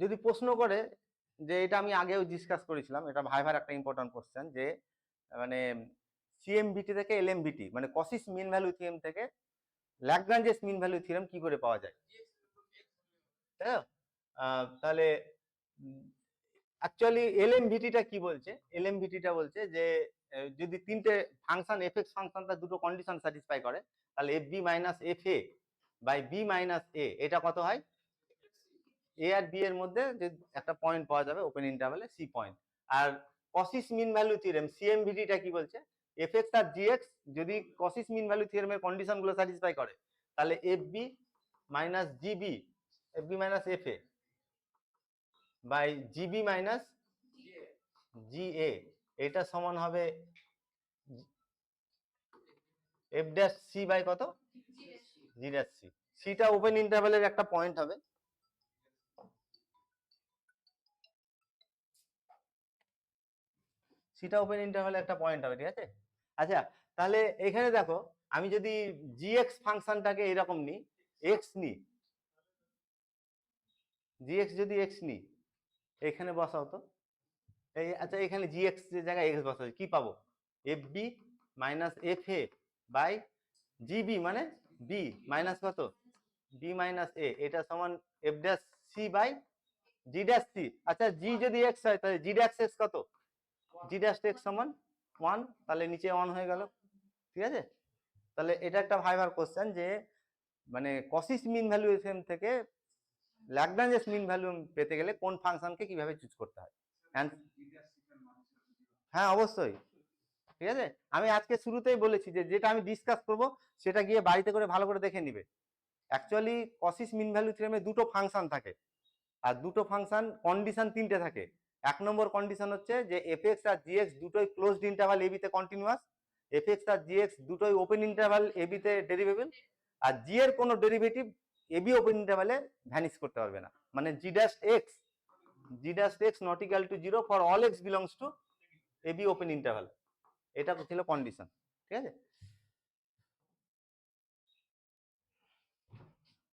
যদি প্রশ্ন করে যে, এটা আমি আগেও ডিসকাস করেছিলাম, এটা ভাইভার একটা ইম্পর্টেন্ট কোশ্চেন, যে মানে সিএমভিটি থেকে এলএমভিটি মানে কসিস মিন ভ্যালু থিওরেম থেকে ল্যাগ্রাঞ্জেস মিন ভ্যালু থিওরেম কি করে পাওয়া যায়, তাই না? তাহলে অ্যাকচুয়ালি এলএমভিটিটা কি বলছে, এলএমভিটিটা বলছে যে যদি তিনটে ফাংশন এফএক্স ফাংশনটা দুটো কন্ডিশন স্যাটিসফাই করে, তাহলে F B minus F A by B minus এ, এটা কত হয়, এ আর বি এর মধ্যে যে একটা পয়েন্ট পাওয়া যাবে ওপেন ইন্টারভ্যালে, সি পয়েন্ট। আর কসিস মিন ভ্যালু থিওরেম সিএমভিটিটা কি বলছে, এফ এক্স আর জি এক্স যদি কসিস মিন ভ্যালু থিওরেমের কন্ডিশন গুলো স্যাটিসফাই করে, তাহলে F B minus GB, F B minus F A by GB minus G A, এটা সমান হবে এফ ড্যাশ সি বাই কত, জি ড্যাশ সি। সিটা ওপেন ইন্টারভ্যালের একটা পয়েন্ট হবে, সিটা ওপেন ইন্টারভ্যালে একটা পয়েন্ট হবে, ঠিক আছে। আচ্ছা, তাহলে এখানে দেখো, আমি যদি জিএক্স ফাংশনটাকে এরকম নিই, এক্স নিই, জিএক্স যদি এক্স নিই, এখানে বসাও তো, এই আচ্ছা এখানে জিএক্স এর জায়গায় এক্স বসাও, কি পাবো, f B minus F A by gb মানে বি মাইনাস কত, বি মাইনাস এ, এটা সমান f dash C by g dash c. আচ্ছা জি যদি এক্স হয় তাহলে জি ড্যাশ এক্স কত, জি ড্যাশ এক্স সমান 1, তাহলে নিচে 1 হয়ে গেল, ঠিক আছে। তাহলে এটা একটা ভাইবার কোশ্চেন যে মানে কসিস মিন ভ্যালু থিওরেম থেকে ল্যাগ্রাঞ্জেস মিন ভ্যালু পেতে গেলে কোন ফাংশনকে কিভাবে চুজ করতে হয়। হ্যাঁ অবশ্যই, ঠিক আছে। আমি আজকে শুরুতেই বলেছি যে যেটা আমি ডিসকাস করব সেটা গিয়ে বাড়িতে করে ভালো করে দেখে নিবে। অ্যাকচুয়ালি কসিস মিন ভ্যালু থিওরেমে দুটো ফাংশন থাকে, আর দুটো ফাংশন কন্ডিশন তিনটে থাকে। এক নম্বর কন্ডিশন হচ্ছে যে এফ এক্স আর জি এক্স দুটোই ক্লোজড ইন্টারভাল এ বিতে কন্টিনিউয়াস, এফ এক্স আর জি এক্স দুটোই ওপেন ইন্টারভাল এ বিতে ডেরিভেবল, আর জি এর কোনো ডেরিভেটিভ এ বি ওপেন ইন্টারভালে ভ্যানিশ করতে পারবে না, মানে G dash X not equal to 0 for all X belongs to A B open interval, এটা ছিল কন্ডিশন, ঠিক আছে।